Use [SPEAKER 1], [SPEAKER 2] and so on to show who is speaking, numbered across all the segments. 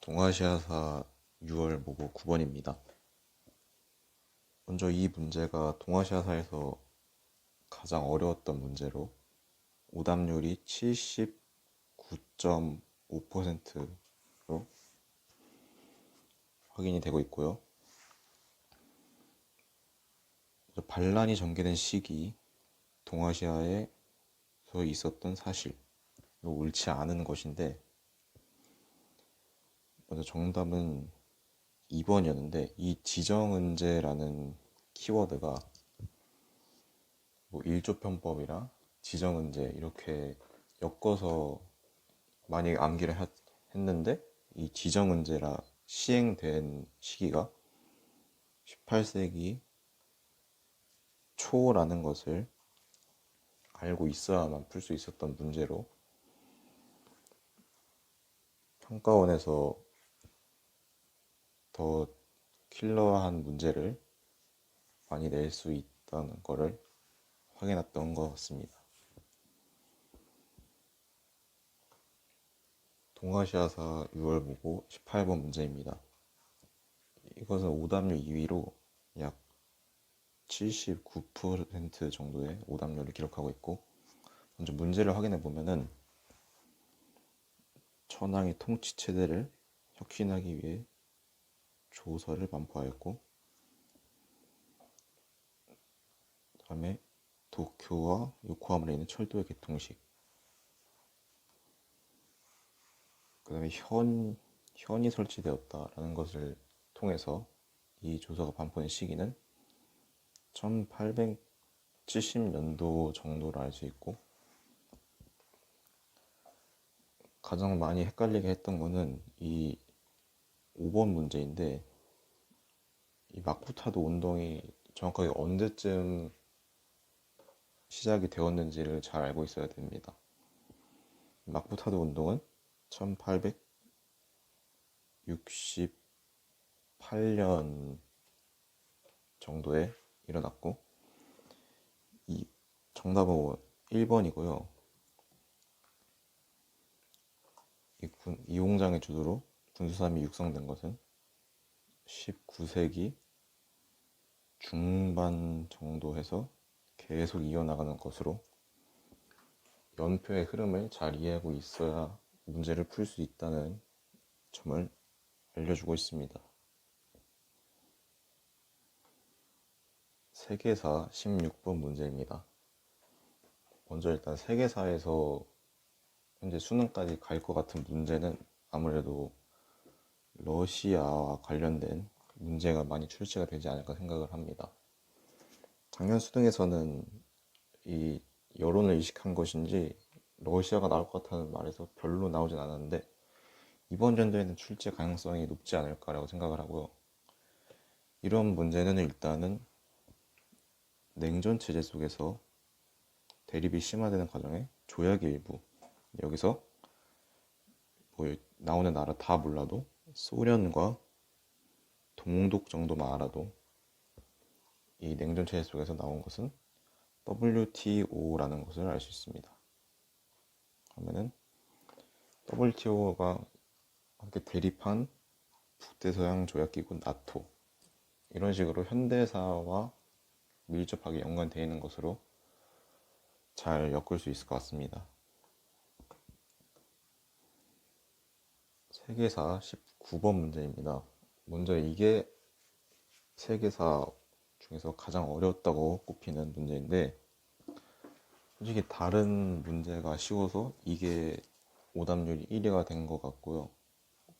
[SPEAKER 1] 동아시아사 6월 모고 9번입니다. 먼저 이 문제가 동아시아사에서 가장 어려웠던 문제로 오답률이 79.5%로 확인이 되고 있고요. 반란이 전개된 시기, 동아시아에서 있었던 사실로 옳지 않은 것인데, 먼저 정답은 2번이었는데, 이 지정은제라는 키워드가 뭐 일조편법이랑 지정은제 이렇게 엮어서 많이 암기를 했는데, 이 지정은제라 시행된 시기가 18세기 초라는 것을 알고 있어야만 풀 수 있었던 문제로 평가원에서 더 킬러한 문제를 많이 낼 수 있다는 것을 확인했던 것 같습니다. 동아시아사 6월 모고 18번 문제입니다. 이것은 오답률 2위로 약 79% 정도의 오답률을 기록하고 있고, 먼저 문제를 확인해 보면은 천황이 통치 체제를 혁신하기 위해 조서를 반포하였고, 다음에 도쿄와 요코하마에 있는 철도의 개통식, 그 다음에 현이 설치되었다라는 것을 통해서 이 조서가 반포된 시기는 1870년도 정도로 알 수 있고, 가장 많이 헷갈리게 했던 거는 이 5번 문제인데, 이 마쿠타도 운동이 정확하게 언제쯤 시작이 되었는지를 잘 알고 있어야 됩니다. 마쿠타도 운동은 1868년 정도에 일어났고, 이 정답은 1번이고요. 이 공장의 주도로 군수삼이 육성된 것은 19세기 중반 정도 해서 계속 이어나가는 것으로, 연표의 흐름을 잘 이해하고 있어야 문제를 풀 수 있다는 점을 알려주고 있습니다. 세계사 16번 문제입니다. 먼저 일단 세계사에서 현재 수능까지 갈 것 같은 문제는 아무래도 러시아와 관련된 문제가 많이 출제가 되지 않을까 생각을 합니다. 작년 수능에서는 이 여론을 의식한 것인지 러시아가 나올 것 같다는 말에서 별로 나오진 않았는데, 이번 연도에는 출제 가능성이 높지 않을까라고 생각을 하고요. 이런 문제는 일단은 냉전 체제 속에서 대립이 심화되는 과정에 조약의 일부, 여기서 뭐 나오는 나라 다 몰라도 소련과 동독 정도만 알아도 이 냉전 체제 속에서 나온 것은 WTO라는 것을 알 수 있습니다. 그러면은 WTO가 함께 대립한 북대서양 조약기구 나토, 이런 식으로 현대사와 밀접하게 연관되어 있는 것으로 잘 엮을 수 있을 것 같습니다. 세계사 19번 문제입니다. 먼저 이게 세계사 중에서 가장 어려웠다고 꼽히는 문제인데, 솔직히 다른 문제가 쉬워서 이게 오답률이 1위가 된 것 같고요.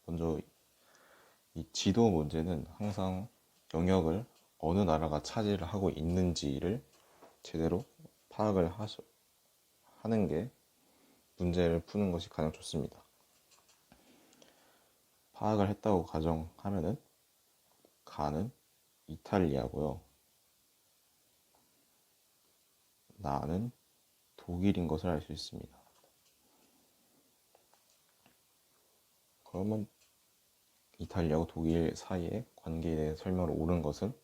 [SPEAKER 1] 먼저 이 지도 문제는 항상 영역을 어느 나라가 차지를 하고 있는지를 제대로 파악을 하는 게 문제를 푸는 것이 가장 좋습니다. 파악을 했다고 가정하면은 가는 이탈리아고요. 나는 독일인 것을 알 수 있습니다. 그러면 이탈리아와 독일 사이의 관계에 대해 설명을 옳은 것은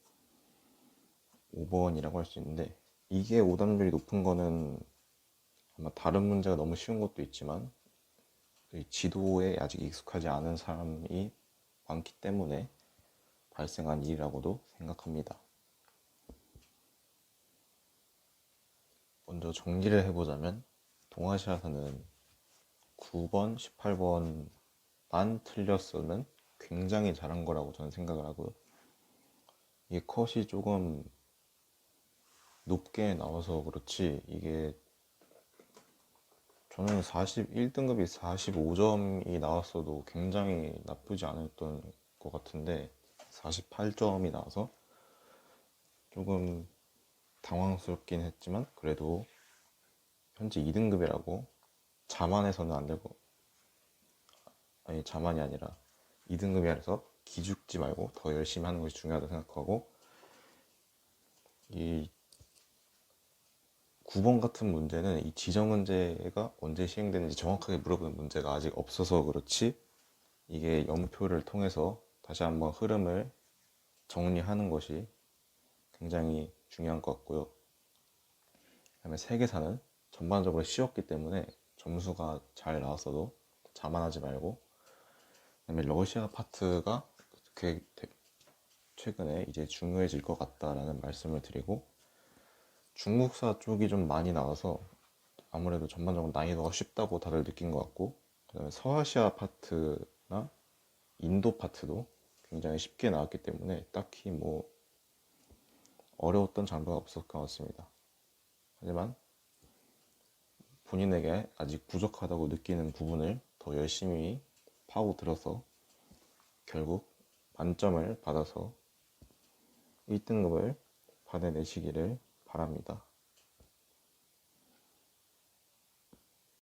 [SPEAKER 1] 5번이라고 할 수 있는데, 이게 오답률이 높은 거는 아마 다른 문제가 너무 쉬운 것도 있지만 이 지도에 아직 익숙하지 않은 사람이 많기 때문에 발생한 일이라고도 생각합니다. 먼저 정리를 해보자면 동아시아사는 9번, 18번만 틀렸으면 굉장히 잘한 거라고 저는 생각을 하고요. 이게 컷이 조금 높게 나와서 그렇지, 이게 저는 41등급이 45점이 나왔어도 굉장히 나쁘지 않았던 것 같은데 48점이 나와서 조금 당황스럽긴 했지만 그래도 현재 2등급이라고 자만해서는 안 되고, 아니 자만이 아니라 2등급이라서 기죽지 말고 더 열심히 하는 것이 중요하다고 생각하고, 이 9번 같은 문제는 이 지정 문제가 언제 시행되는지 정확하게 물어보는 문제가 아직 없어서 그렇지, 이게 연표를 통해서 다시 한번 흐름을 정리하는 것이 굉장히 중요한 것 같고요. 그다음에 세계사는 전반적으로 쉬웠기 때문에 점수가 잘 나왔어도 자만하지 말고, 그다음에 러시아 파트가 최근에 이제 중요해질 것 같다라는 말씀을 드리고, 중국사 쪽이 좀 많이 나와서 아무래도 전반적으로 난이도가 쉽다고 다들 느낀 것 같고, 그다음에 서아시아 파트나 인도 파트도 굉장히 쉽게 나왔기 때문에 딱히 뭐 어려웠던 장르가 없었을 것 같습니다. 하지만 본인에게 아직 부족하다고 느끼는 부분을 더 열심히 파고들어서 결국 만점을 받아서 1등급을 받아내시기를 바랍니다.